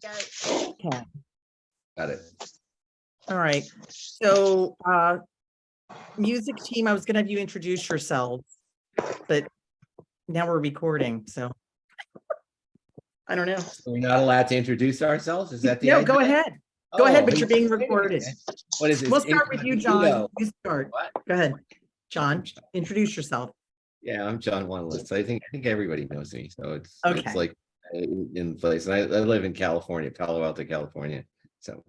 Okay. Got it. All right. So, music team, I was going to have you introduce yourselves, but now we're recording, so I don't know. So we're not allowed to introduce ourselves? Is that the No, idea? go ahead. Go ahead, but wait you're being a minute. recorded. What is this? We'll start with you, John. Incognito? You start. What? Go ahead, John. Introduce yourself. Yeah, I'm John Wanless. I think everybody knows me. So it's Okay. like in place. And I live in California, Palo Alto, California. So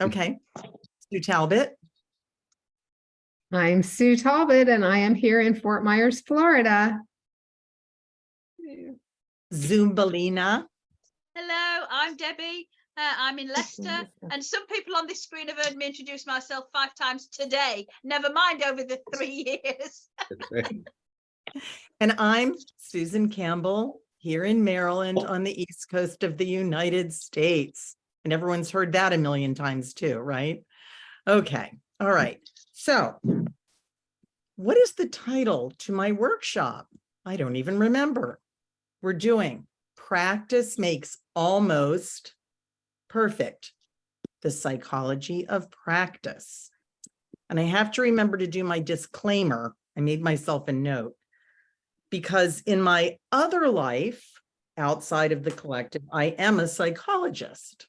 Okay. Sue Talbot. I'm Sue Talbot, and I am here in Fort Myers, Florida. Zumbalina. Hello, I'm Debbie. I'm in Leicester, and some people on this screen have heard me introduce myself 5 times today. Never mind over the 3 years. that's right. And I'm Susan Campbell here in Maryland on the East Coast of the United States. And everyone's heard that a million times too, right? Okay. All right. So what is the title to my workshop? I don't even remember. We're doing Practice Makes Almost Perfect, the psychology of practice. And I have to remember to do my disclaimer. I made myself a note because in my other life outside of the collective, I am a psychologist.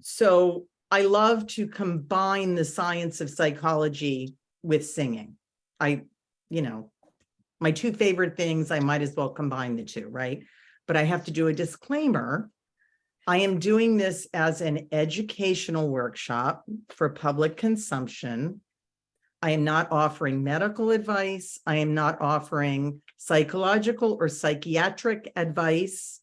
So I love to combine the science of psychology with singing. My 2 favorite things, I might as well combine the 2, right? But I have to do a disclaimer. I am doing this as an educational workshop for public consumption. I am not offering medical advice. I am not offering psychological or psychiatric advice.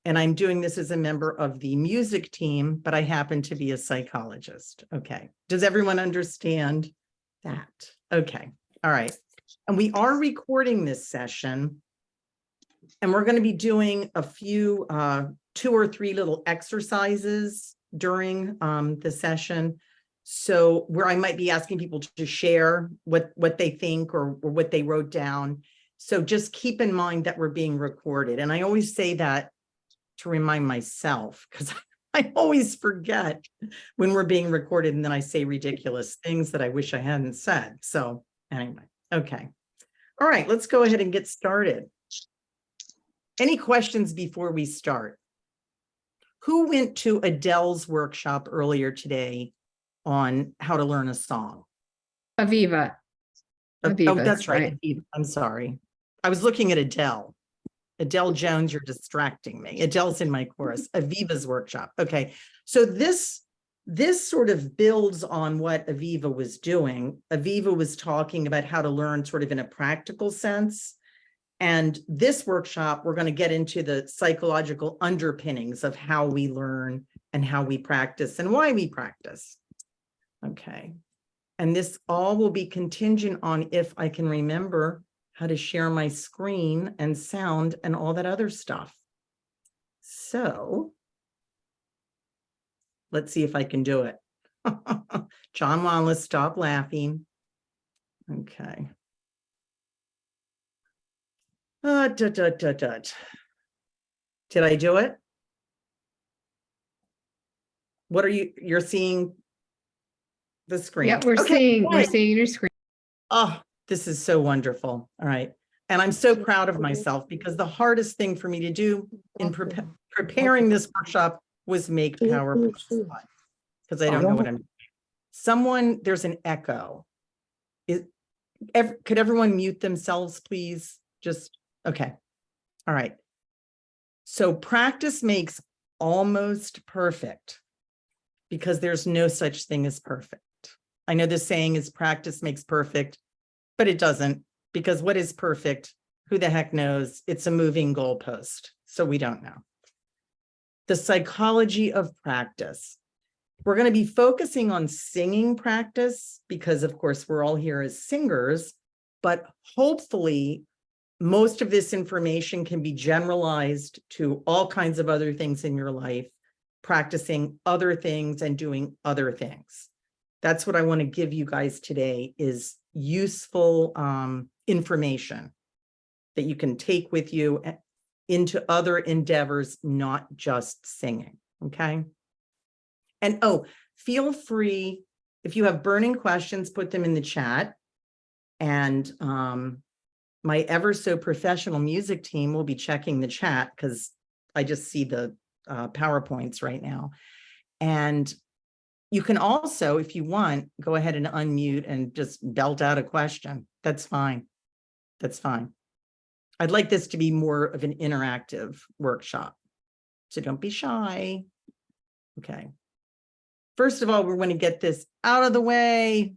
And I'm doing this as a member of the music team, but I happen to be a psychologist. Okay. Does everyone understand that? Okay. All right. And we are recording this session, and we're going to be doing a few, 2 or 3 little exercises during the session. So where I might be asking people to share what they think or what they wrote down. So just keep in mind that we're being recorded. And I always say that to remind myself, because I always forget when we're being recorded, and then I say ridiculous things that I wish I hadn't said. So anyway, okay. All right, let's go ahead and get started. Any questions before we start? Who went to Adele's workshop earlier today on how to learn a song? Aviva. Oh, Aviva, that's right. Aviva. I'm sorry. I was looking at Adele. Adele Jones, you're distracting me. Adele's in my chorus. Aviva's workshop. Okay. So this sort of builds on what Aviva was doing. Aviva was talking about how to learn sort of in a practical sense. And this workshop, we're going to get into the psychological underpinnings of how we learn and how we practice and why we practice. Okay. And this all will be contingent on if I can remember how to share my screen and sound and all that other stuff. So let's see if I can do it. John Wanless, stop laughing. Okay. Did I do it? What are you're seeing the screen? Yeah, we're seeing your screen. Oh, this is so wonderful. All right. And I'm so proud of myself because the hardest thing for me to do in preparing this workshop was make PowerPoint slides because I don't know what I'm doing. There's an echo. Could everyone mute themselves, please? Okay. All right. So practice makes almost perfect because there's no such thing as perfect. I know the saying is practice makes perfect, but it doesn't, because what is perfect? Who the heck knows? It's a moving goalpost. So we don't know. The psychology of practice. We're going to be focusing on singing practice because, of course, we're all here as singers, but hopefully most of this information can be generalized to all kinds of other things in your life, practicing other things and doing other things. That's what I want to give you guys today is useful information that you can take with you into other endeavors, not just singing. Okay. And oh, feel free, if you have burning questions, put them in the chat. And my ever so professional music team will be checking the chat because I just see the PowerPoints right now. And you can also, if you want, go ahead and unmute and just belt out a question. That's fine. That's fine. I'd like this to be more of an interactive workshop. So don't be shy. Okay. First of all, we're going to get this out of the way.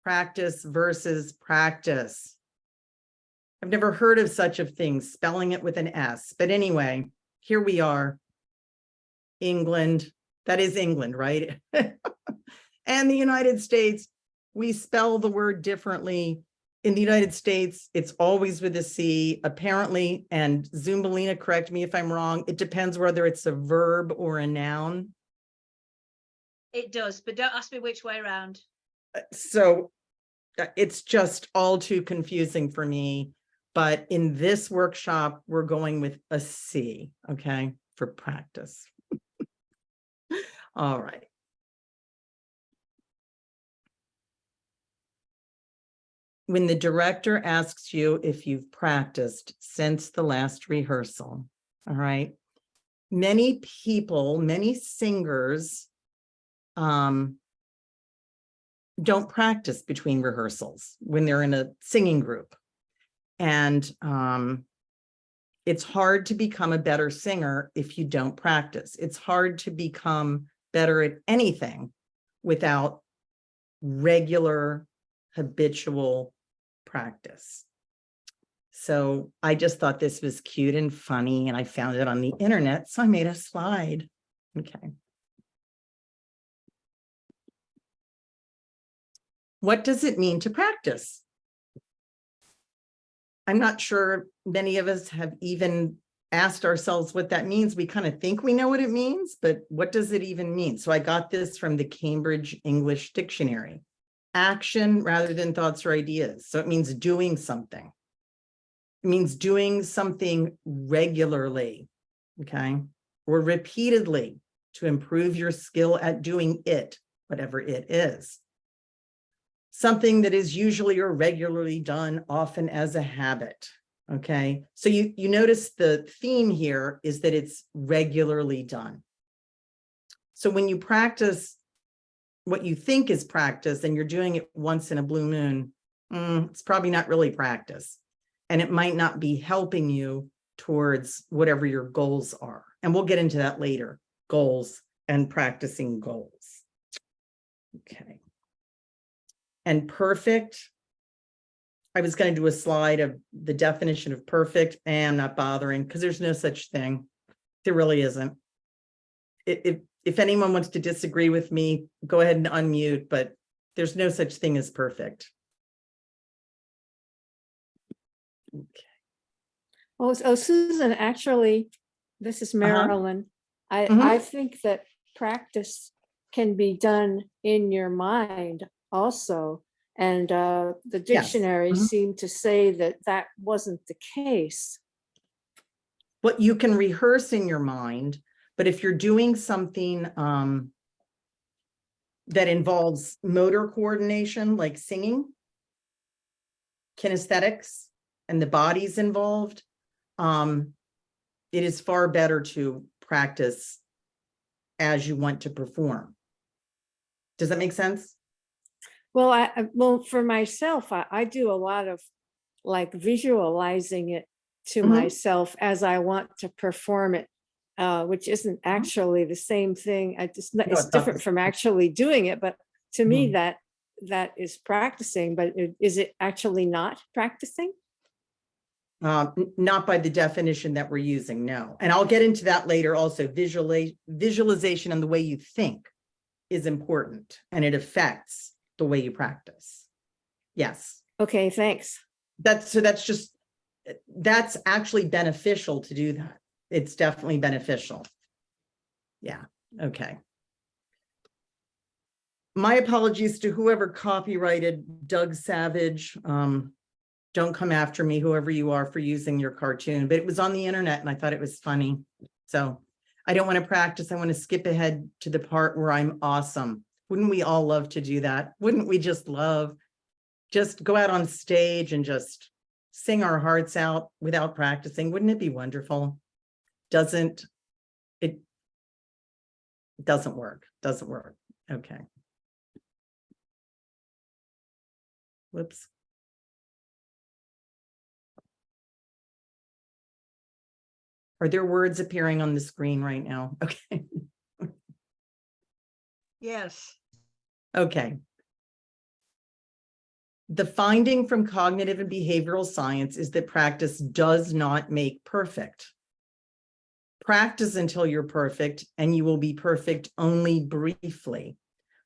Practice versus practice. I've never heard of such a thing, spelling it with an S. But anyway, here we are. England. That is England, right? And the United States, we spell the word differently. In the United States, it's always with a C, apparently, and Zumbalina, correct me if I'm wrong, it depends whether it's a verb or a noun. It does, but don't ask me which way around. So it's just all too confusing for me. But in this workshop, we're going with a C, okay, for practice. All right. When the director asks you if you've practiced since the last rehearsal, all right, many people, many singers don't practice between rehearsals when they're in a singing group. And it's hard to become a better singer if you don't practice. It's hard to become better at anything without regular, habitual practice. So I just thought this was cute and funny, and I found it on the internet, so I made a slide. Okay. What does it mean to practice? I'm not sure many of us have even asked ourselves what that means. We kind of think we know what it means, but what does it even mean? So I got this from the Cambridge English Dictionary. Action rather than thoughts or ideas. So it means doing something. It means doing something regularly, okay, or repeatedly to improve your skill at doing it, whatever it is. Something that is usually or regularly done, often as a habit, okay? So you notice the theme here is that it's regularly done. So when you practice what you think is practice and you're doing it once in a blue moon, it's probably not really practice. And it might not be helping you towards whatever your goals are. And we'll get into that later, goals and practicing goals. Okay. And perfect, I was going to do a slide of the definition of perfect, and I'm not bothering because there's no such thing. There really isn't. If anyone wants to disagree with me, go ahead and unmute, but there's no such thing as perfect. Okay. Oh, Susan, actually, this is Marilyn. Mhm. I think that practice can be done in your mind also. And the dictionary Mhm. seemed to say that that wasn't the case. What you can rehearse in your mind, but if you're doing something that involves motor coordination, like singing, kinesthetics, and the body's involved, it is far better to practice as you want to perform. Does that make sense? Well, well, for myself, I do a lot of like visualizing it to myself as I want to perform it, which isn't actually the same thing. It's different from actually doing it, but to me that is practicing. But is it actually not practicing? Not by the definition that we're using, no. And I'll get into that later also. Visualization and the way you think is important, and it affects the way you practice. Yes. Okay, thanks. That's actually beneficial to do that. It's definitely beneficial. Yeah, okay. My apologies to whoever copyrighted Doug Savage. Don't come after me, whoever you are, for using your cartoon, but it was on the internet and I thought it was funny. So I don't want to practice. I want to skip ahead to the part where I'm awesome. Wouldn't we all love to do that? Wouldn't we just love just go out on stage and just sing our hearts out without practicing? Wouldn't it be wonderful? It doesn't work. Okay. Whoops. Are there words appearing on the screen right now? Okay. Yes. Okay. The finding from cognitive and behavioral science is that practice does not make perfect. Practice until you're perfect, and you will be perfect only briefly.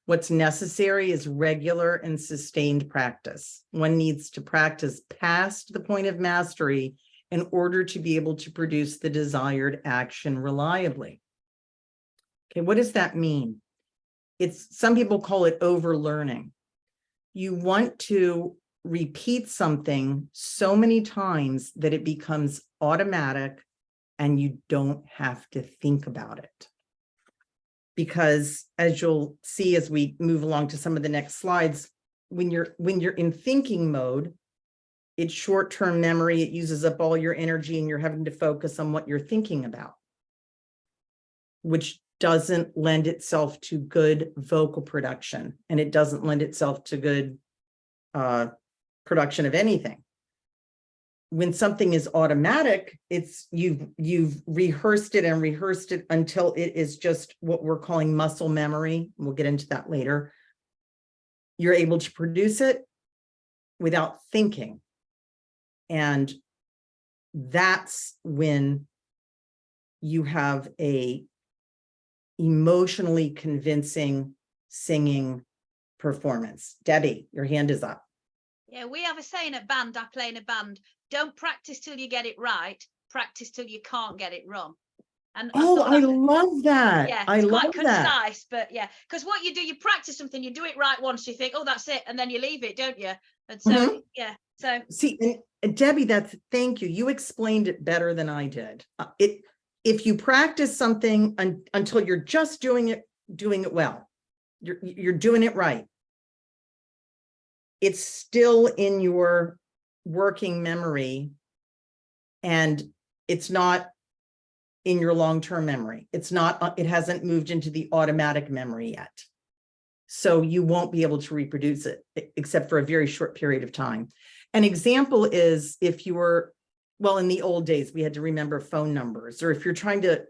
What's necessary is regular and sustained practice. One needs to practice past the point of mastery in order to be able to produce the desired action reliably. Okay, what does that mean? Some people call it overlearning. You want to repeat something so many times that it becomes automatic and you don't have to think about it. Because as you'll see as we move along to some of the next slides, when you're in thinking mode, it's short-term memory, it uses up all your energy and you're having to focus on what you're thinking about, which doesn't lend itself to good vocal production, and it doesn't lend itself to good production of anything. When something is automatic, you've rehearsed it and rehearsed it until it is just what we're calling muscle memory. We'll get into that later. You're able to produce it without thinking. And that's when you have a emotionally convincing singing performance. Debbie, your hand is up. Yeah, we have a saying at band, I play in a band, don't practice till you get it right, practice till you can't get it wrong. And I love that. Yeah, I it's love quite that. concise, but yeah, because what you do, you practice something, you do it right once, you think, oh, that's it, and then you leave it, don't you? And so, yeah, so. See, and Debbie, thank you. You explained it better than I did. If you practice something until you're just doing it well, you're doing it right, it's still in your working memory and it's not in your long-term memory. It hasn't moved into the automatic memory yet. So you won't be able to reproduce it except for a very short period of time. An example is if you were, well, in the old days, we had to remember phone numbers, or if you're trying to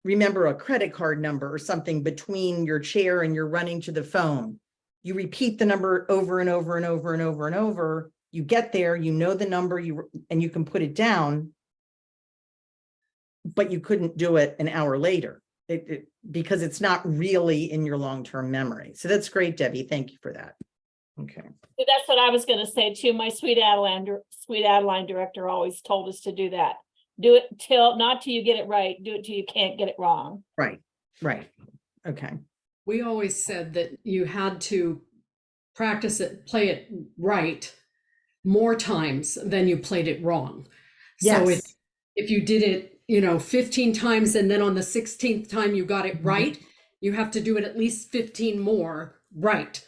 remember a credit card number or something between your chair and you're running to the phone, you repeat the number over and over and over and over and over. You get there, you know the number, and you can put it down, but you couldn't do it an hour later because it's not really in your long-term memory. So that's great, Debbie. Thank you for that. Okay. That's what I was going to say too. My Sweet Adeline director always told us to do that. Do it not till you get it right. Do it till you can't get it wrong. Right. Okay. We always said that you had to practice it, play it right more times than you played it wrong. Yes. So if you did it, 15 times and then on the 16th time you got it right, you have to do it at least 15 more right.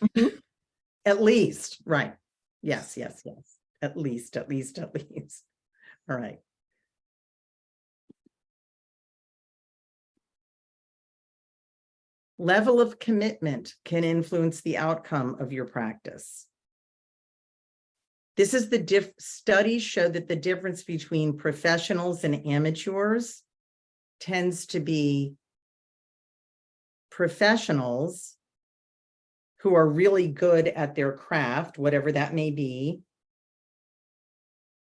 At least, right. Yes. At least. All right. Level of commitment can influence the outcome of your practice. This is studies show that the difference between professionals and amateurs tends to be professionals who are really good at their craft, whatever that may be,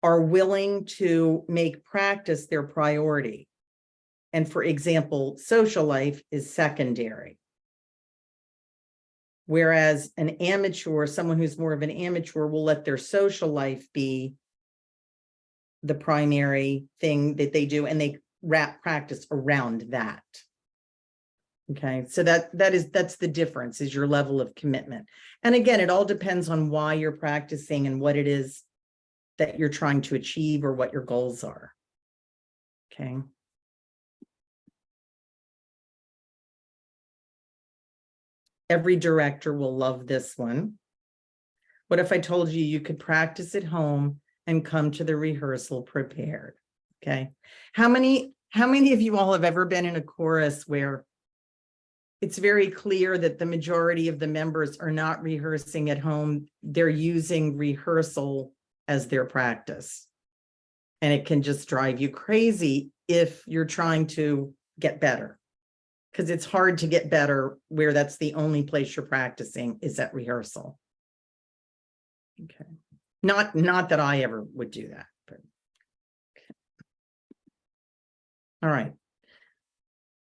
are willing to make practice their priority. And for example, social life is secondary. Whereas an amateur, someone who's more of an amateur, will let their social life be the primary thing that they do, and they wrap practice around that. Okay, so that's the difference, is your level of commitment. And again, it all depends on why you're practicing and what it is that you're trying to achieve or what your goals are. Okay. Every director will love this one. What if I told you you could practice at home and come to the rehearsal prepared? Okay. How many of you all have ever been in a chorus where it's very clear that the majority of the members are not rehearsing at home? They're using rehearsal as their practice. And it can just drive you crazy if you're trying to get better, because it's hard to get better where that's the only place you're practicing is at rehearsal. Okay. Not that I ever would do that, but okay. All right.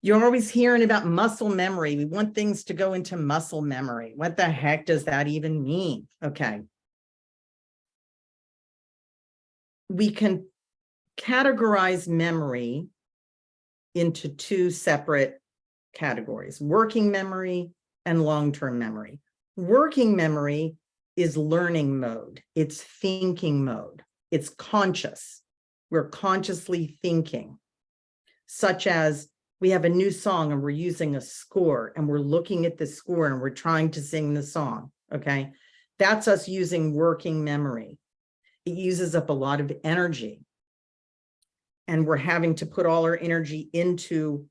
You're always hearing about muscle memory. We want things to go into muscle memory. What the heck does that even mean? Okay. We can categorize memory into two separate categories: working memory and long-term memory. Working memory is learning mode. It's thinking mode. It's conscious. We're consciously thinking, such as we have a new song and we're using a score and we're looking at the score and we're trying to sing the song. Okay. That's us using working memory. It uses up a lot of energy. And we're having to put all our energy into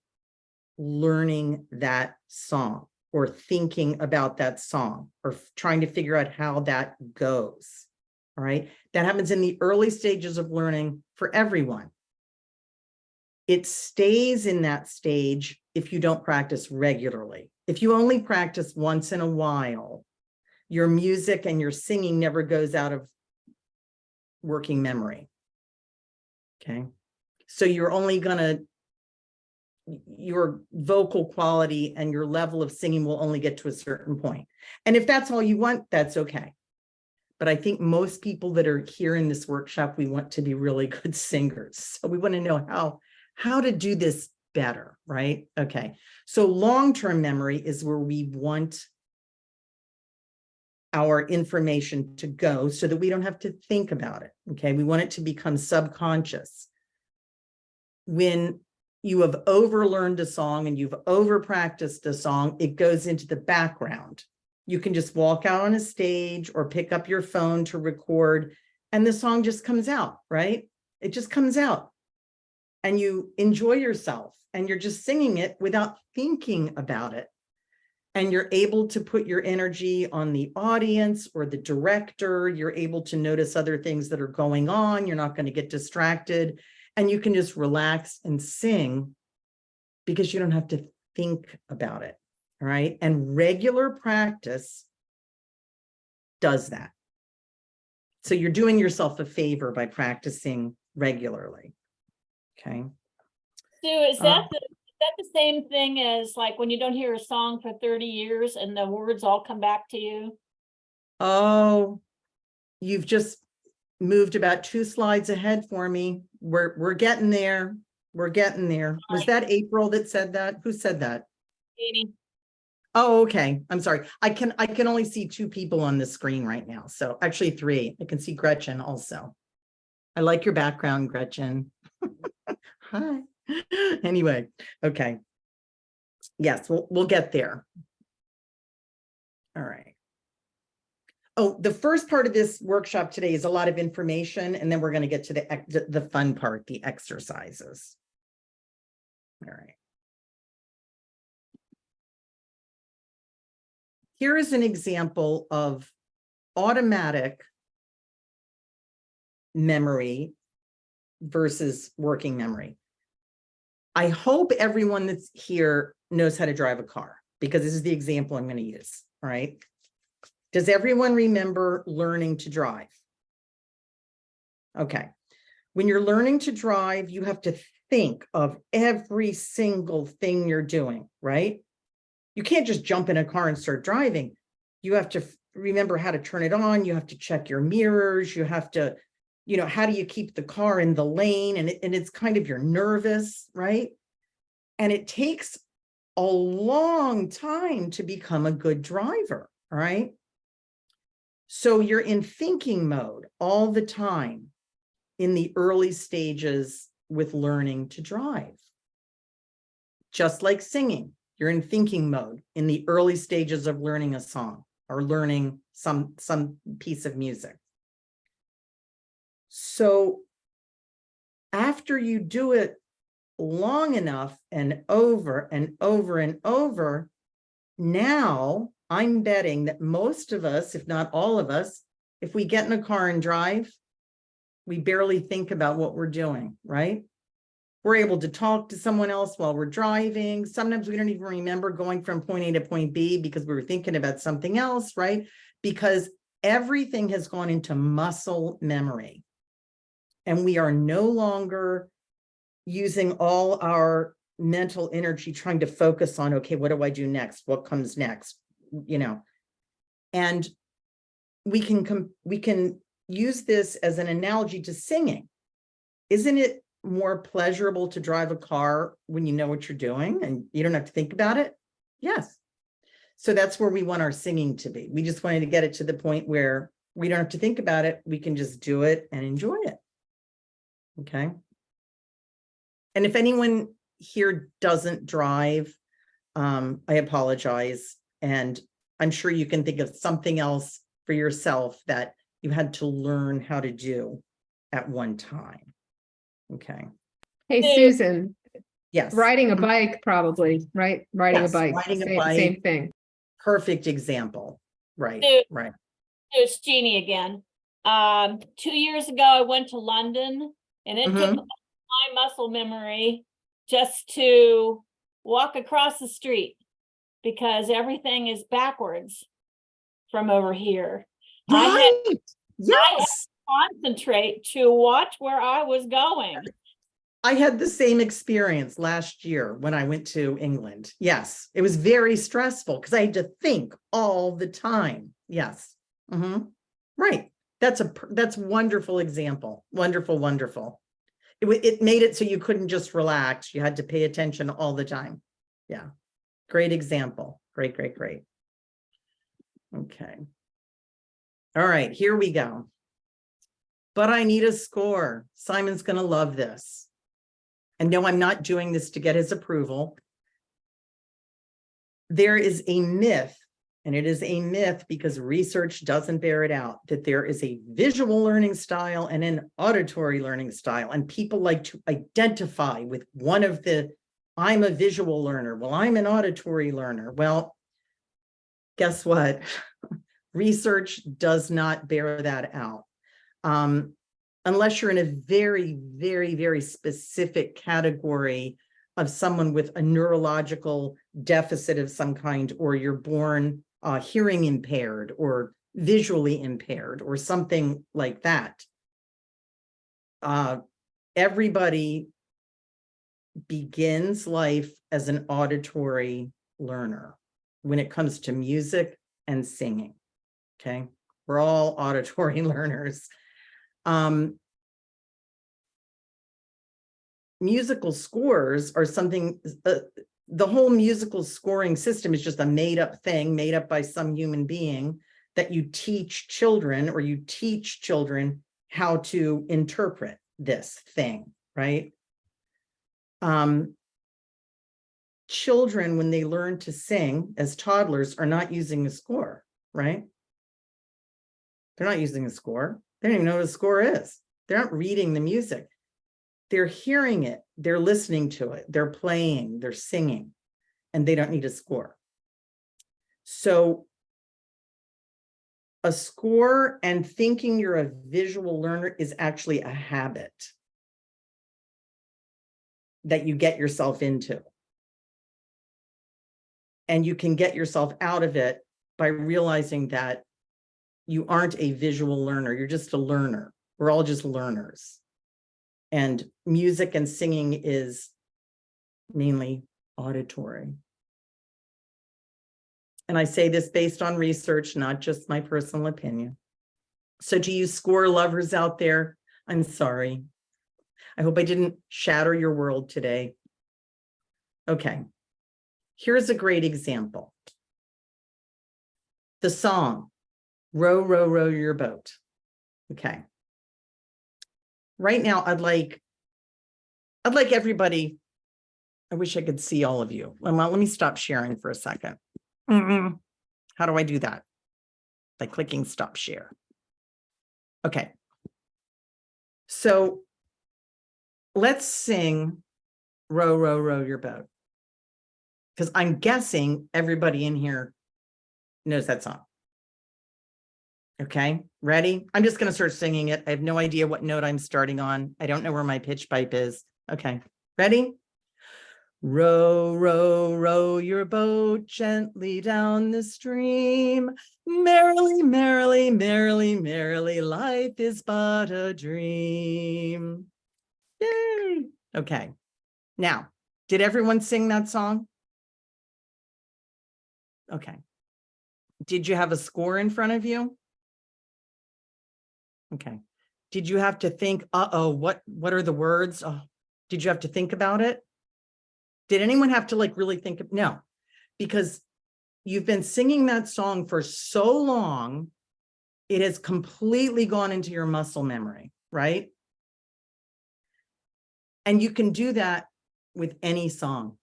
learning that song or thinking about that song or trying to figure out how that goes. All right. That happens in the early stages of learning for everyone. It stays in that stage if you don't practice regularly. If you only practice once in a while, your music and your singing never goes out of working memory. Okay. So you're only gonna, your vocal quality and your level of singing will only get to a certain point. And if that's all you want, that's okay. But I think most people that are here in this workshop, we want to be really good singers. So we want to know how to do this better, right? Okay. So long-term memory is where we want our information to go so that we don't have to think about it. Okay. We want it to become subconscious. When you have overlearned a song and you've over-practiced a song, it goes into the background. You can just walk out on a stage or pick up your phone to record, and the song just comes out, right? It just comes out. And you enjoy yourself, and you're just singing it without thinking about it. And you're able to put your energy on the audience or the director. You're able to notice other things that are going on. You're not going to get distracted. And you can just relax and sing because you don't have to think about it. All right. And regular practice does that. So you're doing yourself a favor by practicing regularly. Okay. Sue, is that the same thing as like when you don't hear a song for 30 years and the words all come back to you? Oh, you've just moved about 2 slides ahead for me. We're getting there. We're getting there. Was that April that said that? Who said that? Katie. Oh, okay. I'm sorry. I can only see 2 people on the screen right now. So actually 3. I can see Gretchen also. I like your background, Gretchen. Hi. Anyway, okay. Yes, we'll get there. All right. Oh, the first part of this workshop today is a lot of information, and then we're going to get to the fun part, the exercises. All right. Here is an example of automatic memory versus working memory. I hope everyone that's here knows how to drive a car, because this is the example I'm going to use. All right. Does everyone remember learning to drive? Okay. When you're learning to drive, you have to think of every single thing you're doing, right? You can't just jump in a car and start driving. You have to remember how to turn it on. You have to check your mirrors. You have to, how do you keep the car in the lane? And it's kind of, you're nervous, right? And it takes a long time to become a good driver, all right? So you're in thinking mode all the time in the early stages with learning to drive. Just like singing, you're in thinking mode in the early stages of learning a song or learning some piece of music. So after you do it long enough and over and over and over, now I'm betting that most of us, if not all of us, if we get in a car and drive, we barely think about what we're doing, right? We're able to talk to someone else while we're driving. Sometimes we don't even remember going from point A to point B because we were thinking about something else, right? Because everything has gone into muscle memory. And we are no longer using all our mental energy trying to focus on, okay, what do I do next? What comes next? You know, and we can use this as an analogy to singing. Isn't it more pleasurable to drive a car when you know what you're doing and you don't have to think about it? Yes. So that's where we want our singing to be. We just wanted to get it to the point where we don't have to think about it. We can just do it and enjoy it. Okay. And if anyone here doesn't drive, I apologize. And I'm sure you can think of something else for yourself that you had to learn how to do at one time. Okay. Hey, Susan, Yes. riding a bike probably, right? Riding a Yes, bike, riding a same, bike. same thing. Perfect example. Right. Dude. Right. It's Jeannie again. 2 years ago, I went to London, and it took my muscle memory just to walk across the street because everything is backwards from over here. Right. I had Yes. to concentrate to watch where I was going. I had the same experience last year when I went to England. Yes. It was very stressful because I had to think all the time. Yes. Right. That's wonderful example. Wonderful, wonderful. It made it so you couldn't just relax. You had to pay attention all the time. Yeah. Great example. Great, great, great. Okay. All right, here we go. But I need a score. Simon's going to love this. And no, I'm not doing this to get his approval. There is a myth, and it is a myth because research doesn't bear it out, that there is a visual learning style and an auditory learning style. And people like to identify with one of the, I'm a visual learner. Well, I'm an auditory learner. Well, guess what? Research does not bear that out. Unless you're in a very, very, very specific category of someone with a neurological deficit of some kind, or you're born hearing impaired or visually impaired or something like that. Everybody begins life as an auditory learner when it comes to music and singing. Okay, we're all auditory learners. Musical scores are something, the whole musical scoring system is just a made up thing made up by some human being that you teach children, or you teach children how to interpret this thing, right? Children, when they learn to sing as toddlers, are not using a score, right? They're not using a score. They don't even know what a score is. They're not reading the music. They're hearing it. They're listening to it. They're playing, they're singing, and they don't need a score. So a score and thinking you're a visual learner is actually a habit that you get yourself into. And you can get yourself out of it by realizing that you aren't a visual learner. You're just a learner. We're all just learners. And music and singing is mainly auditory. And I say this based on research, not just my personal opinion. So to you score lovers out there, I'm sorry. I hope I didn't shatter your world today. Okay, here's a great example. The song, Row, row, row your boat. Okay. Right now, I'd like everybody, I wish I could see all of you. Let me stop sharing for a second. How do I do that? By clicking stop share. Okay. So let's sing Row, row, row your boat. Because I'm guessing everybody in here knows that song. Okay, ready? I'm just going to start singing it. I have no idea what note I'm starting on. I don't know where my pitch pipe is. Okay, ready? Row, row, row your boat gently down the stream. Merrily, merrily, merrily, merrily, life is but a dream. Yay. Okay, now, did everyone sing that song? Okay. Did you have a score in front of you? Okay. Did you have to think, what are the words? Oh, did you have to think about it? Did anyone have to like really think? No, because you've been singing that song for so long, it has completely gone into your muscle memory, right? And you can do that with any song.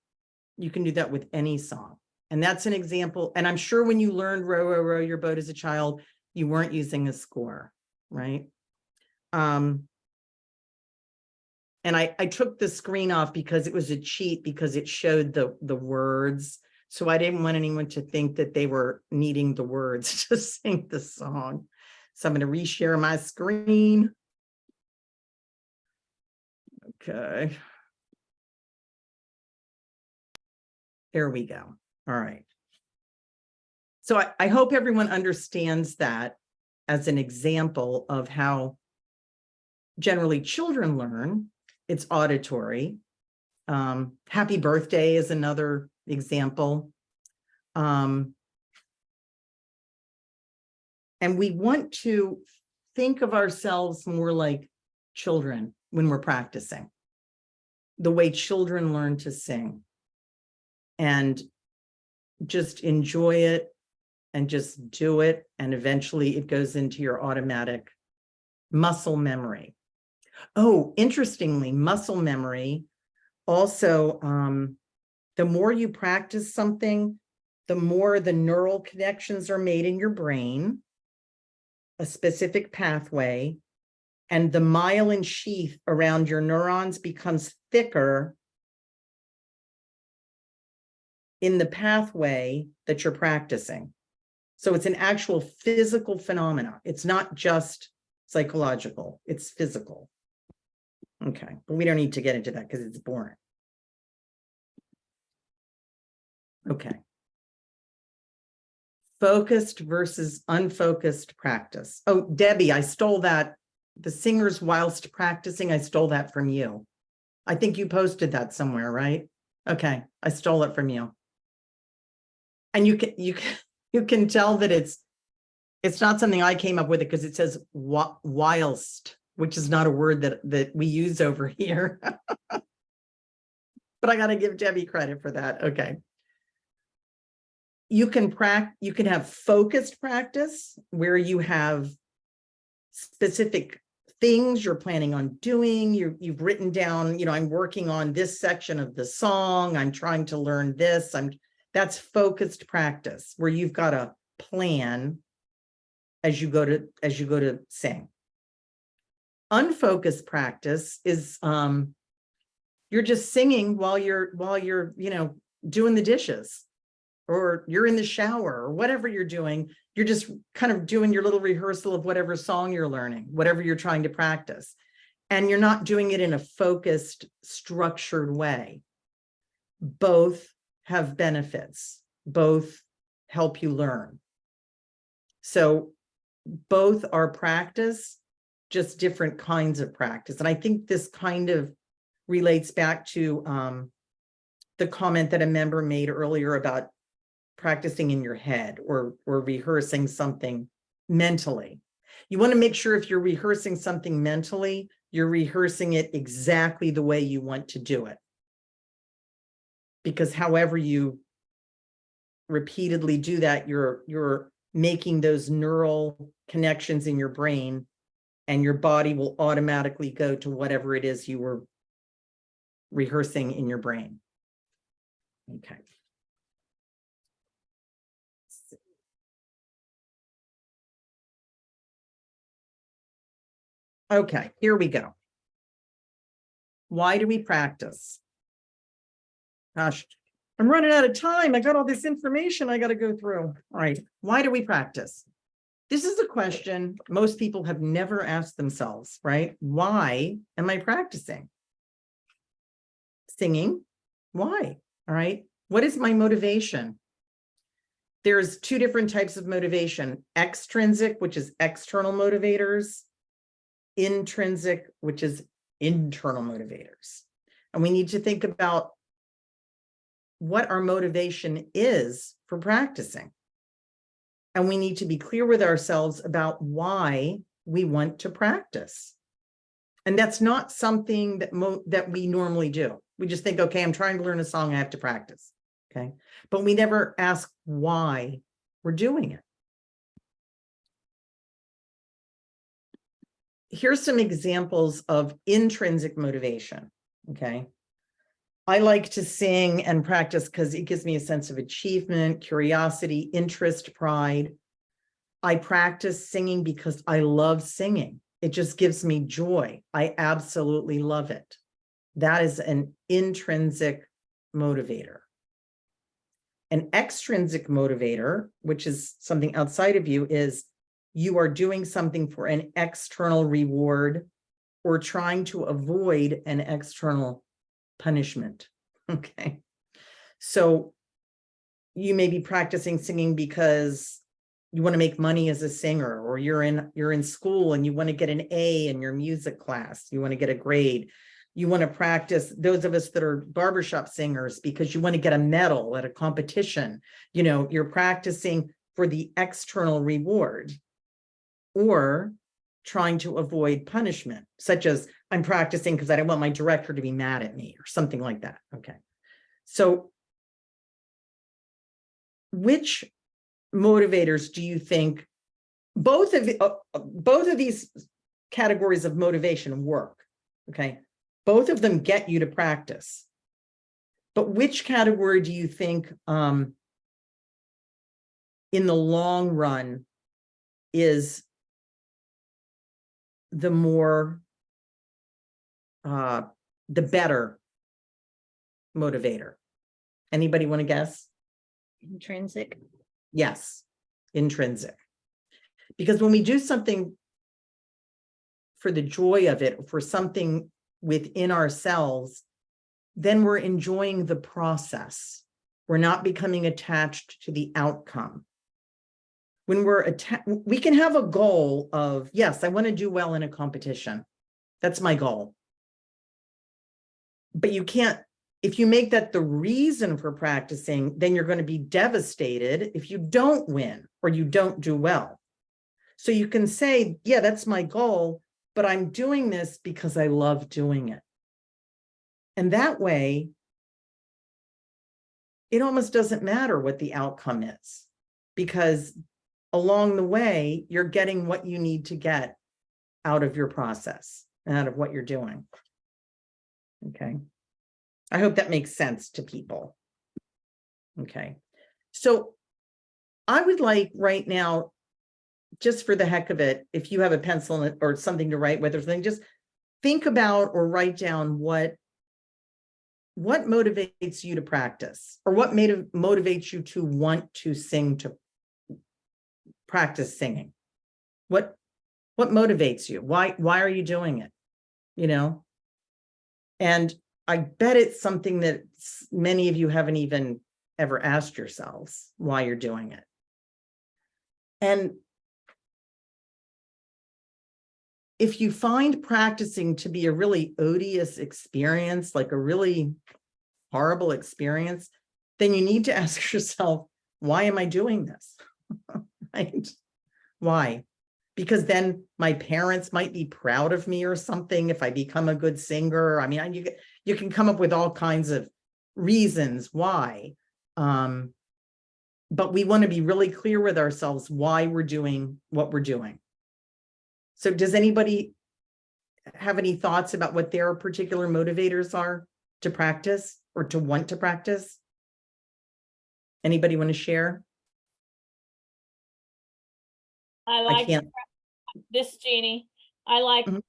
You can do that with any song. And that's an example. And I'm sure when you learned Row, row, row your boat as a child, you weren't using a score, right? And I took the screen off because it was a cheat, because it showed the words. So I didn't want anyone to think that they were needing the words to sing the song. So I'm going to reshare my screen. Okay. There we go. All right. So I hope everyone understands that as an example of how generally children learn. It's auditory. Happy birthday is another example. And we want to think of ourselves more like children when we're practicing, the way children learn to sing, and just enjoy it and just do it. And eventually it goes into your automatic muscle memory. Oh, interestingly, muscle memory also, the more you practice something, the more the neural connections are made in your brain, a specific pathway, and the myelin sheath around your neurons becomes thicker in the pathway that you're practicing. So it's an actual physical phenomena. It's not just psychological, it's physical. Okay, but we don't need to get into that because it's boring. Okay. Focused versus unfocused practice. Oh, Debbie, I stole that. The singers whilst practicing, I stole that from you. I think you posted that somewhere, right? Okay, I stole it from you. And you can tell that it's not something I came up with, it because it says whilst, which is not a word that we use over here. But I got to give Debbie credit for that. Okay. You can have focused practice where you have specific things you're planning on doing. You've written down, I'm working on this section of the song. I'm trying to learn this. That's focused practice where you've got a plan as you go to sing. Unfocused practice is you're just singing while you're doing the dishes, or you're in the shower, or whatever you're doing. You're just kind of doing your little rehearsal of whatever song you're learning, whatever you're trying to practice. And you're not doing it in a focused, structured way. Both have benefits. Both help you learn. So both are practice, just different kinds of practice. And I think this kind of relates back to the comment that a member made earlier about practicing in your head or rehearsing something mentally. You want to make sure if you're rehearsing something mentally, you're rehearsing it exactly the way you want to do it. Because however you repeatedly do that, you're making those neural connections in your brain, and your body will automatically go to whatever it is you were rehearsing in your brain. Okay. Okay, here we go. Why do we practice? Gosh, I'm running out of time. I got all this information I got to go through. All right, why do we practice? This is a question most people have never asked themselves, right? Why am I practicing? Singing, why? All right, what is my motivation? There's two different types of motivation: extrinsic, which is external motivators, intrinsic, which is internal motivators. And we need to think about what our motivation is for practicing. And we need to be clear with ourselves about why we want to practice. And that's not something that we normally do. We just think, okay, I'm trying to learn a song, I have to practice. Okay. But we never ask why we're doing it. Here's some examples of intrinsic motivation. Okay. I like to sing and practice because it gives me a sense of achievement, curiosity, interest, pride. I practice singing because I love singing. It just gives me joy. I absolutely love it. That is an intrinsic motivator. An extrinsic motivator, which is something outside of you, is you are doing something for an external reward or trying to avoid an external punishment. Okay. So you may be practicing singing because you want to make money as a singer, or you're in school and you want to get an A in your music class. You want to get a grade. You want to practice, those of us that are barbershop singers, because you want to get a medal at a competition. You know, you're practicing for the external reward, or trying to avoid punishment, such as I'm practicing because I don't want my director to be mad at me or something like that. Okay. So which motivators do you think, both of these categories of motivation work? Okay. Both of them get you to practice. But which category do you think in the long run is the more, the better motivator? Anybody want to guess? Intrinsic. Yes, intrinsic. Because when we do something for the joy of it, for something within ourselves, then we're enjoying the process. We're not becoming attached to the outcome. When we're we can have a goal of, yes, I want to do well in a competition. That's my goal. But you can't, if you make that the reason for practicing, then you're going to be devastated if you don't win or you don't do well. So you can say, yeah, that's my goal, but I'm doing this because I love doing it. And that way, it almost doesn't matter what the outcome is, because along the way, you're getting what you need to get out of your process, out of what you're doing. Okay. I hope that makes sense to people. Okay. So I would like right now, just for the heck of it, if you have a pencil or something to write with or something, just think about or write down what motivates you to practice, or what motivates you to want to sing, to practice singing. What motivates you? Why are you doing it? You know? And I bet it's something that many of you haven't even ever asked yourselves why you're doing it. And if you find practicing to be a really odious experience, like a really horrible experience, then you need to ask yourself, why am I doing this? Right? Why? Because then my parents might be proud of me or something if I become a good singer. I mean, you can come up with all kinds of reasons why. but we want to be really clear with ourselves why we're doing what we're doing. So does anybody have any thoughts about what their particular motivators are to practice or to want to practice? Anybody want to share? I I like can't. this, Jeannie. I like Mhm.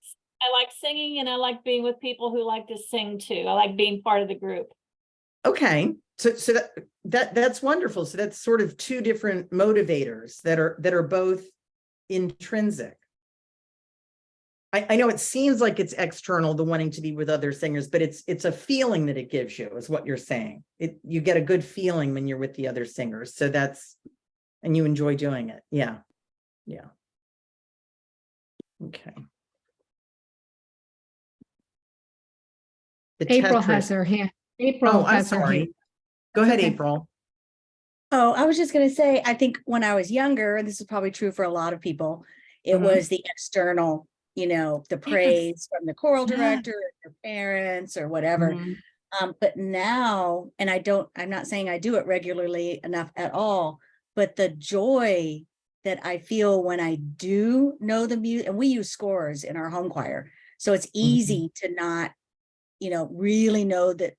I like singing, and I like being with people who like to sing too. I like being part of the group. Okay, so that's wonderful. So that's sort of two different motivators that are both intrinsic. I know it seems like it's external, the wanting to be with other singers, but it's a feeling that it gives you, is what you're saying. You get a good feeling when you're with the other singers. So and you enjoy doing it. Yeah. Yeah. Okay. The April Tetris. has her hand. Oh, April I'm has her hand. sorry. Go ahead, Okay. April. Oh, I was just going to say, I think when I was younger, and this is probably true for a lot of people, it Mhm. was the external, the praise from the choral Yeah. director, or your parents, or whatever. Mhm. But now, and I'm not saying I do it regularly enough at all, but the joy that I feel when I do know the music, and we use scores in our home choir, so it's easy to not, really know it.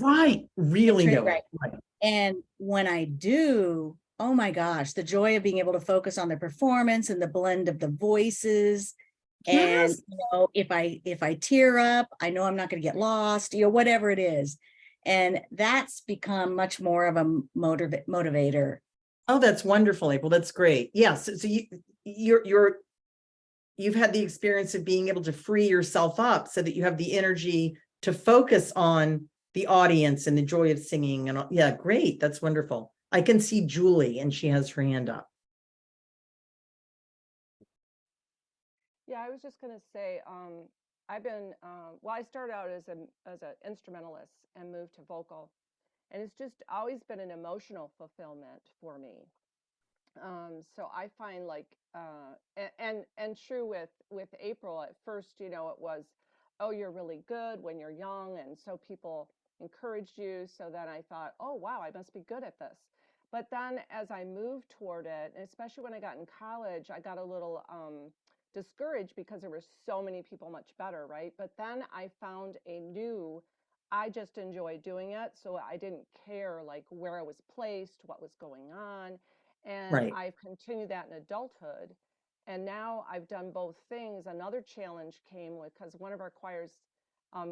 Right. Really know Right. it. Right. And when I do, oh my gosh, the joy of being able to focus on the performance and the blend of the voices. And Yes. if I tear up, I know I'm not going to get lost, whatever it is. And that's become much more of a motivator. Oh, that's wonderful, April. That's great. Yes. So you've had the experience of being able to free yourself up so that you have the energy to focus on the audience and the joy of singing. And yeah, great. That's wonderful. I can see Julie and she has her hand up. Yeah, I was just going to say, I've been, well, I started out as an instrumentalist and moved to vocal, and it's just always been an emotional fulfillment for me. So I find like, and true with April, at first, it was, oh, you're really good when you're young, and so people encouraged you. So then I thought, oh wow, I must be good at this. But then as I moved toward it, and especially when I got in college, I got a little discouraged because there were so many people much better, right? But then I found I just enjoyed doing it, so I didn't care like where I was placed, what was going on. And Right. I've continued that in adulthood. And now I've done both things. Another challenge came with, because one of our choirs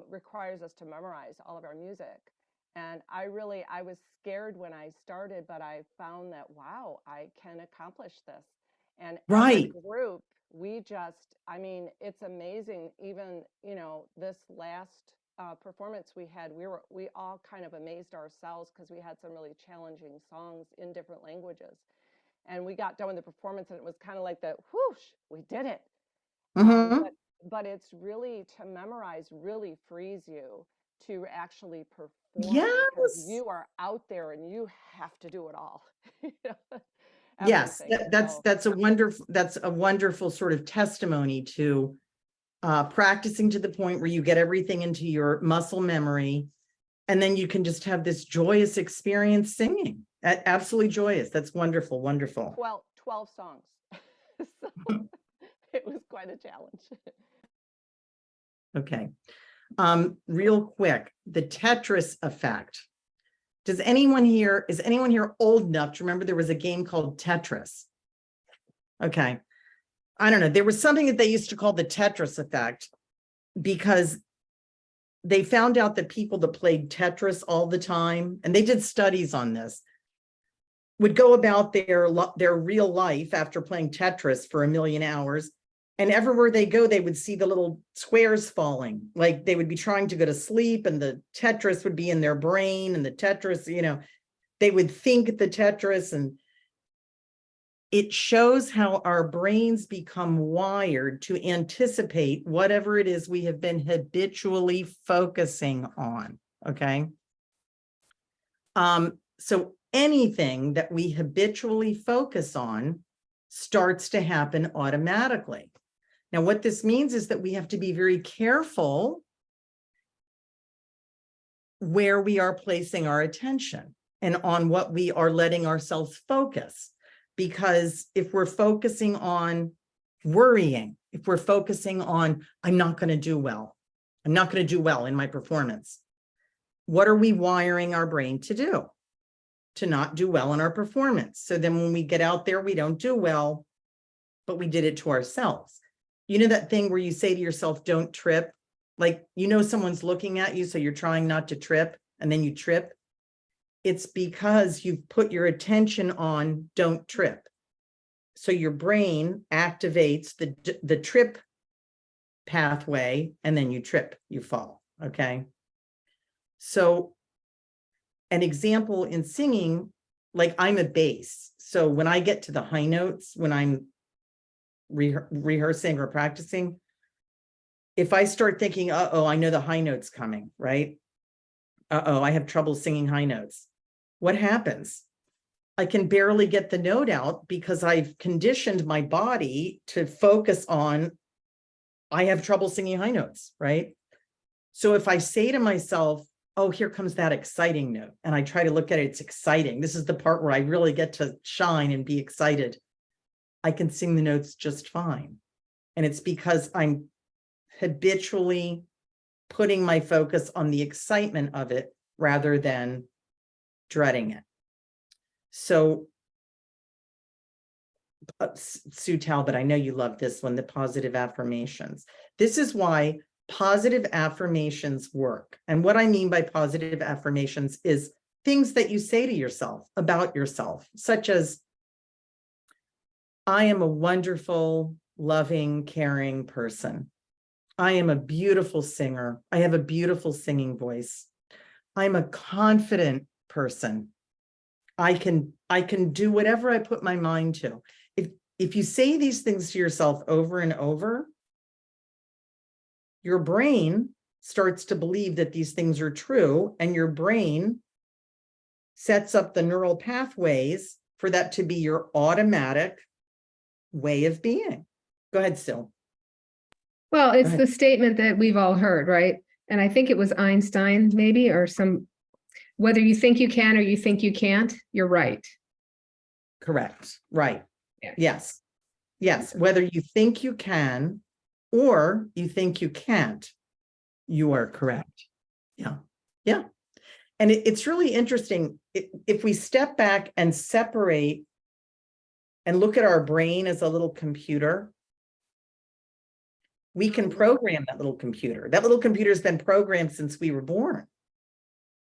requires us to memorize all of our music. And I was scared when I started, but I found that, wow, I can accomplish this. And as a Right. group, it's amazing. Even, this last performance we had, we all kind of amazed ourselves because we had some really challenging songs in different languages. And we got done with the performance, and it was kind of like the whoosh, we did it. Mhm. But it's really, to memorize really frees you to actually perform, because Yes. you are out there and you have to do it all. Yes. Everything. That's a wonderful sort of testimony to practicing to the point where you get everything into your muscle memory, and then you can just have this joyous experience singing. Absolutely joyous. That's wonderful. Wonderful. 12 songs. So it was quite a challenge. Okay. Real quick, the Tetris effect. Is anyone here old enough to remember there was a game called Tetris? Okay. I don't know. There was something that they used to call the Tetris effect, because they found out that people that played Tetris all the time, and they did studies on this, would go about their real life after playing Tetris for 1,000,000 hours. And everywhere they go, they would see the little squares falling. Like they would be trying to go to sleep and the Tetris would be in their brain, and the Tetris, they would think the Tetris, and it shows how our brains become wired to anticipate whatever it is we have been habitually focusing on. Okay. So anything that we habitually focus on starts to happen automatically. Now, what this means is that we have to be very careful where we are placing our attention. and on what we are letting ourselves focus. Because if we're focusing on worrying, if we're focusing on, I'm not going to do well, I'm not going to do well in my performance, what are we wiring our brain to do? To not do well in our performance. So then when we get out there, we don't do well, but we did it to ourselves. You know that thing where you say to yourself, don't trip? Like, you know, someone's looking at you, so you're trying not to trip, and then you trip. It's because you've put your attention on don't trip. So your brain activates the trip pathway, and then you trip, you fall, okay? So an example in singing, like I'm a bass. So when I get to the high notes, when I'm rehearsing or practicing, if I start thinking, uh-oh, I know the high note's coming, right? Uh-oh, I have trouble singing high notes. What happens? I can barely get the note out because I've conditioned my body to focus on, I have trouble singing high notes, right? So if I say to myself, oh, here comes that exciting note, and I try to look at it, it's exciting. This is the part where I really get to shine and be excited. I can sing the notes just fine. And it's because I'm habitually putting my focus on the excitement of it rather than dreading it. So, Sue Talbot, I know you love this one, the positive affirmations. This is why positive affirmations work. And what I mean by positive affirmations is things that you say to yourself about yourself, such as, I am a wonderful, loving, caring person. I am a beautiful singer. I have a beautiful singing voice. I'm a confident person. I can do whatever I put my mind to. If you say these things to yourself over and over, your brain starts to believe that these things are true, and your brain sets up the neural pathways for that to be your automatic way of being. Go ahead, Sue. Well, it's ahead. the statement that we've all heard, right? And I think it was Einstein, maybe, or whether you think you can or you think you can't, you're right. Correct. Right. Yeah. Yes. Yes. Whether you think you can or you think you can't, you are correct. Yeah. Yeah. And it's really interesting. If we step back and separate and look at our brain as a little computer, we can program that little computer. That little computer has been programmed since we were born.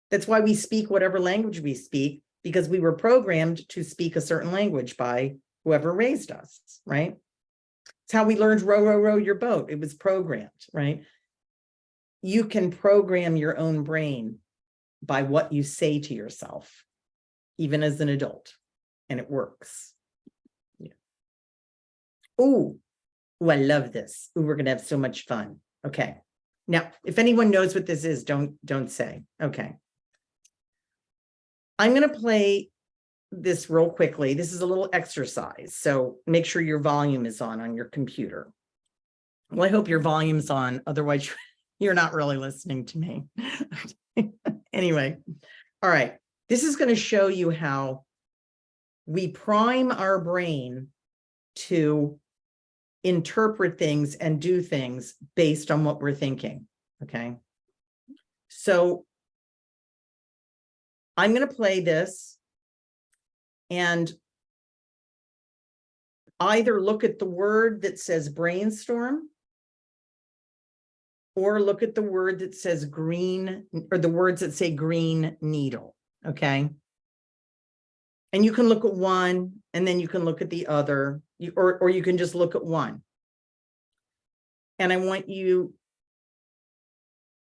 That's why we speak whatever language we speak, because we were programmed to speak a certain language by whoever raised us, right? It's how we learned row, row, row your boat. It was programmed, right? You can program your own brain by what you say to yourself, even as an adult, and it works. Yeah. Ooh, I love this. Ooh, we're gonna have so much fun. Okay. Now, if anyone knows what this is, don't say. Okay. I'm going to play this real quickly. This is a little exercise, so make sure your volume is on your computer. Well, I hope your volume's on, otherwise you're not really listening to me. Anyway, all right. This is going to show you how we prime our brain to interpret things and do things based on what we're thinking, okay? So I'm going to play this and either look at the word that says brainstorm or look at the word that says green, or the words that say green needle, okay? And you can look at one and then you can look at the other, or you can just look at one. And I want you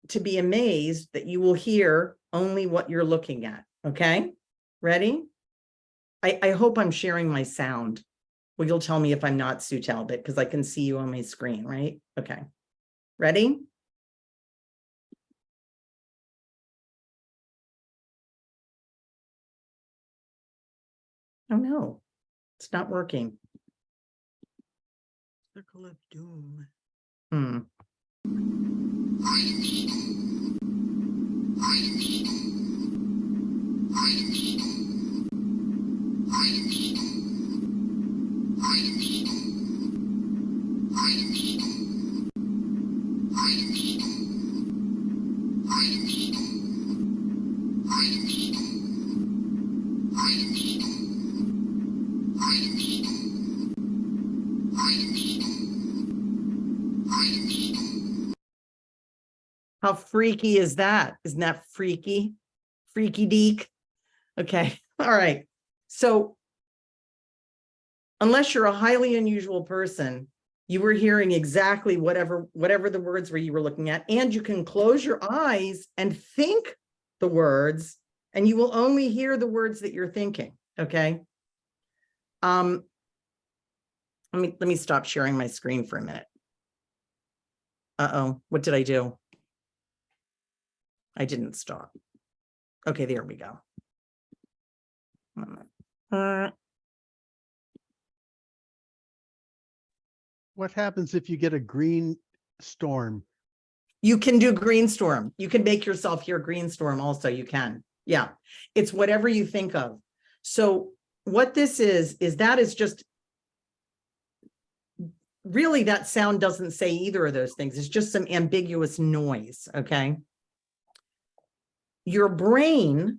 to be amazed that you will hear only what you're looking at, okay? Ready? I hope I'm sharing my sound. Well, you'll tell me if I'm not, Sue Talbot, because I can see you on my screen, right? Okay. Ready? Oh no, it's not working. Circle of doom. How freaky is that? Isn't that freaky? Freaky deek. Okay. All right. So unless you're a highly unusual person, you were hearing exactly whatever the words were you were looking at, and you can close your eyes and think the words, and you will only hear the words that you're thinking. Okay. Let me stop sharing my screen for a minute. Uh-oh, what did I do? I didn't stop. Okay, there we go. What happens if you get a green storm? You can do green storm. You can make yourself hear green storm also. You can. Yeah. It's whatever you think of. So what this is that is just really, that sound doesn't say either of those things. It's just some ambiguous noise. Okay. Your brain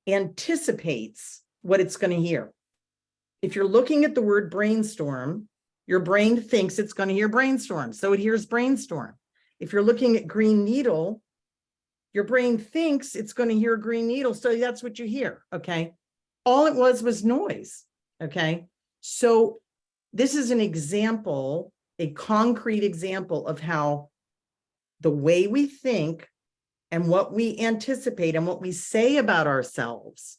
anticipates what it's going to hear. If you're looking at the word brainstorm, your brain thinks it's going to hear brainstorm, so it hears brainstorm. If you're looking at green needle, your brain thinks it's going to hear green needle, so that's what you hear. Okay. All it was noise. Okay. So this is an example, a concrete example of how the way we think and what we anticipate and what we say about ourselves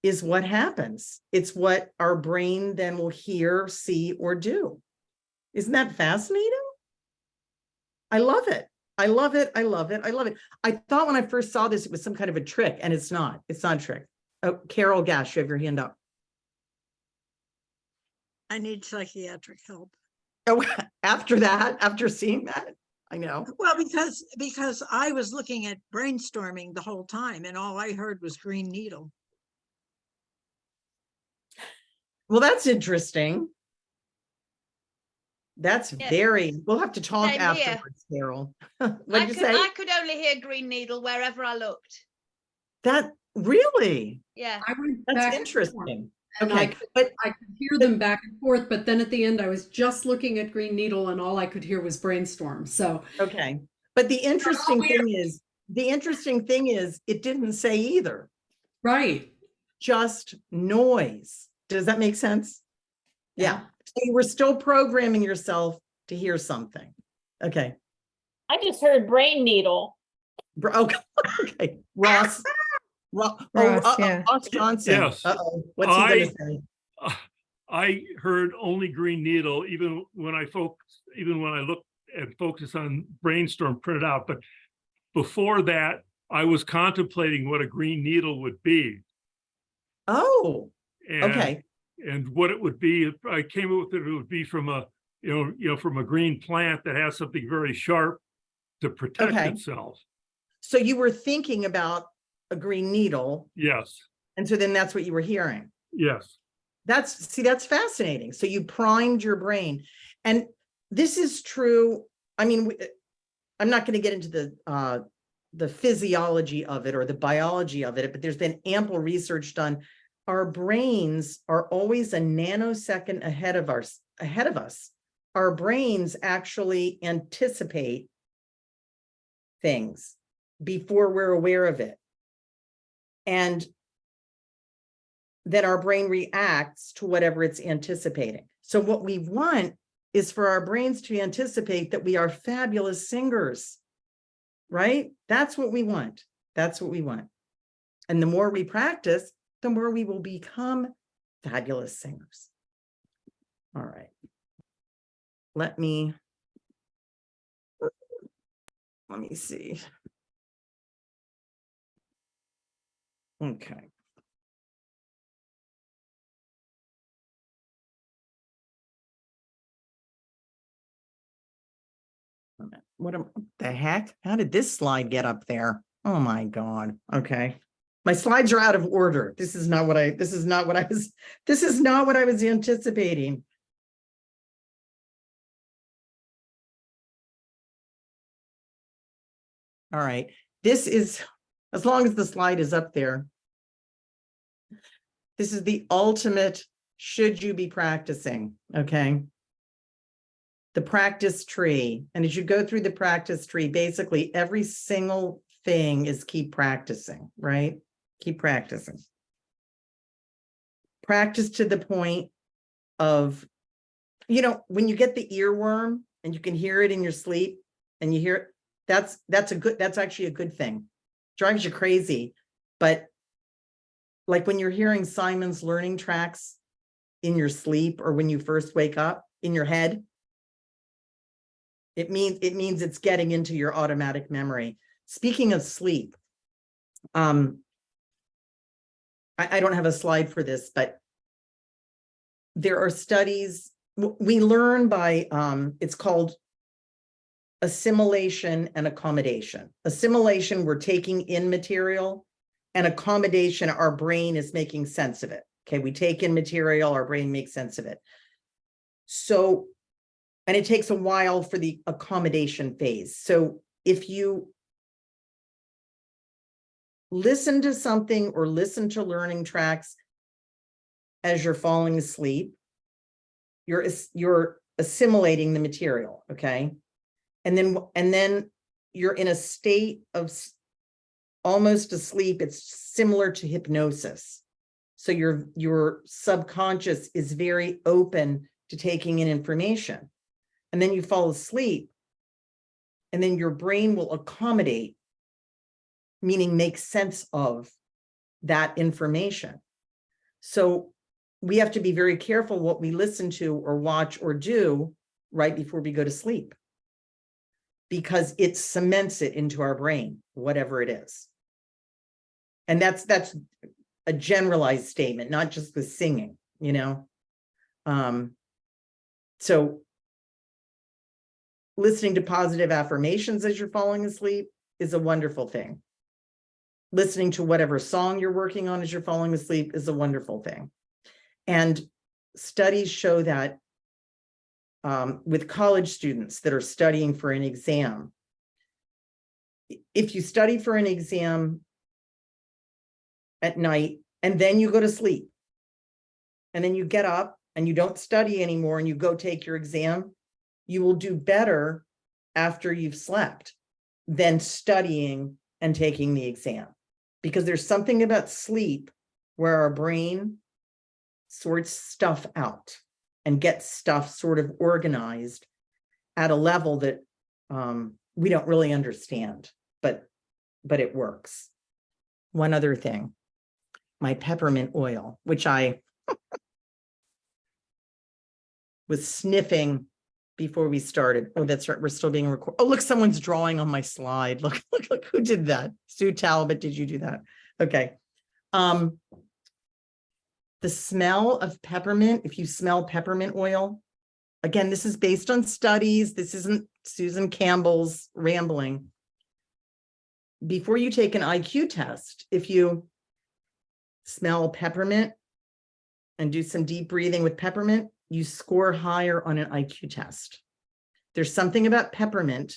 is what happens. It's what our brain then will hear, see, or do. Isn't that fascinating? I love it. I love it. I love it. I love it. I thought when I first saw this, it was some kind of a trick, and it's not. It's not a trick. Oh, Carol Gash, you have your hand up. I need psychiatric help. Oh, after seeing that, I know. Well, because I was looking at brainstorming the whole time, and all I heard was green needle. Well, that's interesting. That's Yeah. very, we'll have to talk Same here. afterwards, Carol. What did you say? I could only hear green needle wherever I looked. That really, Yeah. I went that's back and forth, interesting. and Okay, but I could hear them back and forth, but then at the end I was just looking at green needle and all I could hear was brainstorm. So okay. But the interesting thing is it didn't say either. right. Just noise. Does that make sense? Yeah. So you were still programming yourself to hear something. Okay. I just heard brain needle. Okay. Okay. Ross. Ross, yeah. Ross Johnson. Yes. Uh-oh. What's he going to say? I heard only green needle, even when I look and focus on brainstorm printed out. But before that, I was contemplating what a green needle would be. Oh, And, okay. and what it would be. I came up with it would be from a, from a green plant that has something very sharp to protect Okay. itself. So you were thinking about a green needle. Yes. And so then that's what you were hearing. Yes. That's fascinating. So you primed your brain. And this is true. I mean, I'm not going to get into the physiology of it or the biology of it, but there's been ample research done. Our brains are always a nanosecond ahead of us. Our brains actually anticipate things before we're aware of it. And then our brain reacts to whatever it's anticipating. So what we want is for our brains to anticipate that we are fabulous singers, right? That's what we want. That's what we want. And the more we practice, the more we will become fabulous singers. All right. Let me see. Okay. What the heck? How did this slide get up there? Oh my God. Okay. My slides are out of order. This is not what I was anticipating. All right. This is, as long as the slide is up there, this is the ultimate, should you be practicing? Okay. the practice tree. And as you go through the practice tree, basically every single thing is keep practicing, right? Keep practicing. Practice to the point of, you know, when you get the earworm and you can hear it in your sleep and you hear it, that's actually a good thing. Drives you crazy. But like when you're hearing Simon's learning tracks in your sleep or when you first wake up in your head, it means it's getting into your automatic memory. Speaking of sleep, I don't have a slide for this, but there are studies we learn by, it's called assimilation and accommodation. Assimilation, we're taking in material, and accommodation, our brain is making sense of it. Okay, we take in material, our brain makes sense of it. So, and it takes a while for the accommodation phase. So if you listen to something or listen to learning tracks as you're falling asleep, you're assimilating the material, okay? And then you're in a state of almost asleep. It's similar to hypnosis. So your subconscious is very open to taking in information. And then you fall asleep, and then your brain will accommodate, meaning make sense of that information. So we have to be very careful what we listen to or watch or do right before we go to sleep, because it cements it into our brain, whatever it is. And that's a generalized statement, not just the singing, you know? So listening to positive affirmations as you're falling asleep is a wonderful thing. Listening to whatever song you're working on as you're falling asleep is a wonderful thing. And studies show that with college students that are studying for an exam, if you study for an exam at night and then you go to sleep and then you get up and you don't study anymore and you go take your exam, you will do better after you've slept than studying and taking the exam. Because there's something about sleep where our brain sorts stuff out and gets stuff sort of organized at a level that we don't really understand, but it works. One other thing, my peppermint oil, which I was sniffing before we started. Oh, that's right. We're still being recorded. Oh, look, someone's drawing on my slide. Look, who did that? Sue Talbot, did you do that? Okay. The smell of peppermint, if you smell peppermint oil, again, this is based on studies. This isn't Susan Campbell's rambling. Before you take an IQ test, if you smell peppermint and do some deep breathing with peppermint, you score higher on an IQ test. There's something about peppermint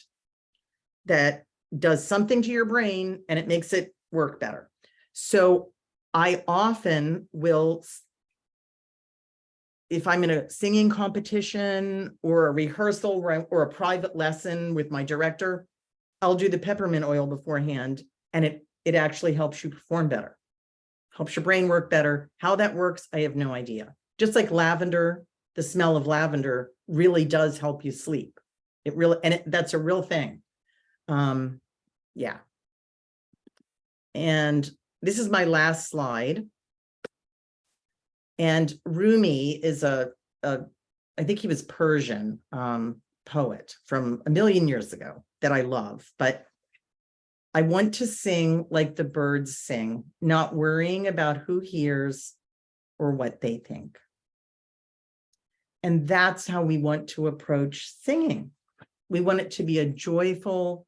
that does something to your brain and it makes it work better. So I often will, if I'm in a singing competition or a rehearsal or a private lesson with my director, I'll do the peppermint oil beforehand, and it actually helps you perform better, helps your brain work better. How that works, I have no idea. Just like lavender, the smell of lavender really does help you sleep. It really, and that's a real thing. Yeah. And this is my last slide. And Rumi is I think he was Persian poet from a million years ago that I love, but I want to sing like the birds sing, not worrying about who hears or what they think. And that's how we want to approach singing. We want it to be a joyful,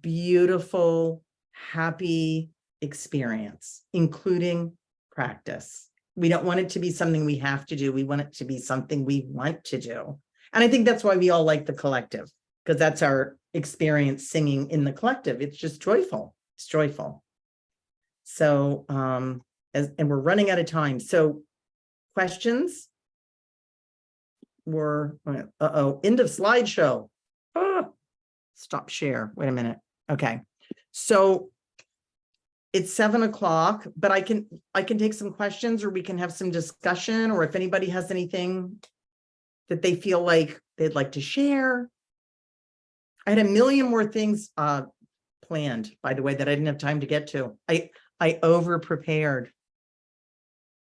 beautiful, happy experience, including practice. We don't want it to be something we have to do. We want it to be something we want to do. And I think that's why we all like the collective, because that's our experience singing in the collective. It's just joyful. It's joyful. So, and we're running out of time. So questions? end of slideshow. Ah, stop share. Wait a minute. Okay. So it's 7 o'clock, but I can take some questions, or we can have some discussion, or if anybody has anything that they feel like they'd like to share. I had a million more things planned, by the way, that I didn't have time to get to. I over prepared.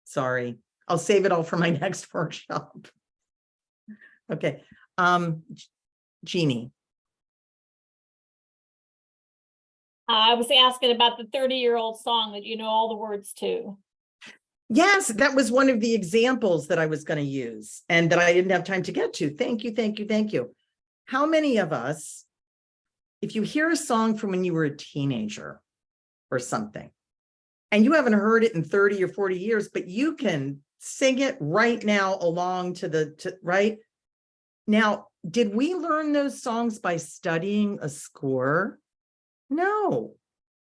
Sorry, I'll save it all for my next workshop. Okay, Jeannie. I was asking about the 30-year-old song that you know all the words to. Yes, that was one of the examples that I was going to use and that I didn't have time to get to. Thank you, thank you, thank you. How many of us, if you hear a song from when you were a teenager or something, and you haven't heard it in 30 or 40 years, but you can sing it right now along to right? Now, did we learn those songs by studying a score? No.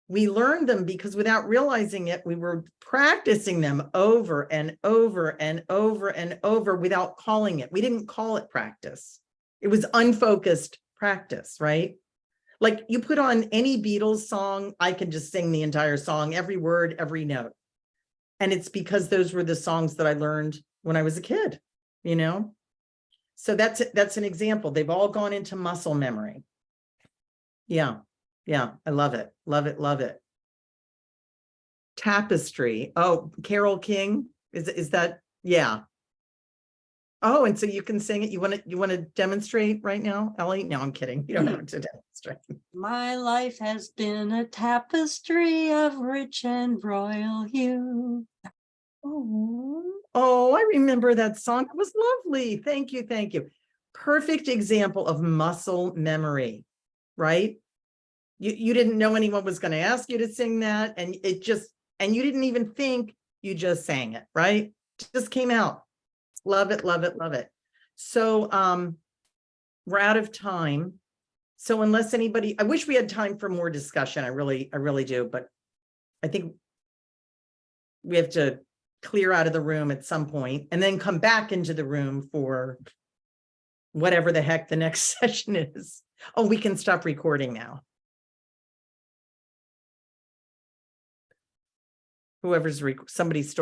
We learned them because without realizing it, we were practicing them over and over and over and over without calling it. We didn't call it practice. It was unfocused practice, right? Like you put on any Beatles song, I can just sing the entire song, every word, every note. And it's because those were the songs that I learned when I was a kid, you know? So that's an example. They've all gone into muscle memory. Yeah. Yeah, I love it. Love it. Love it. Tapestry. Oh, Carole King. Is that? Yeah. Oh, and so you can sing it. You want to demonstrate right now, Ellie? No, I'm kidding. You don't have to demonstrate. My life has been a tapestry of rich and royal hue. Oh, I remember that song. It was lovely. Thank you. Thank you. Perfect example of muscle memory, right? You didn't know anyone was going to ask you to sing that, and you didn't even think, you just sang it, right? It just came out. Love it, love it, love it. So we're out of time. So unless anybody, I wish we had time for more discussion. I really do, but I think we have to clear out of the room at some point and then come back into the room for whatever the heck the next session is. Oh, we can stop recording now. Whoever's somebody's story.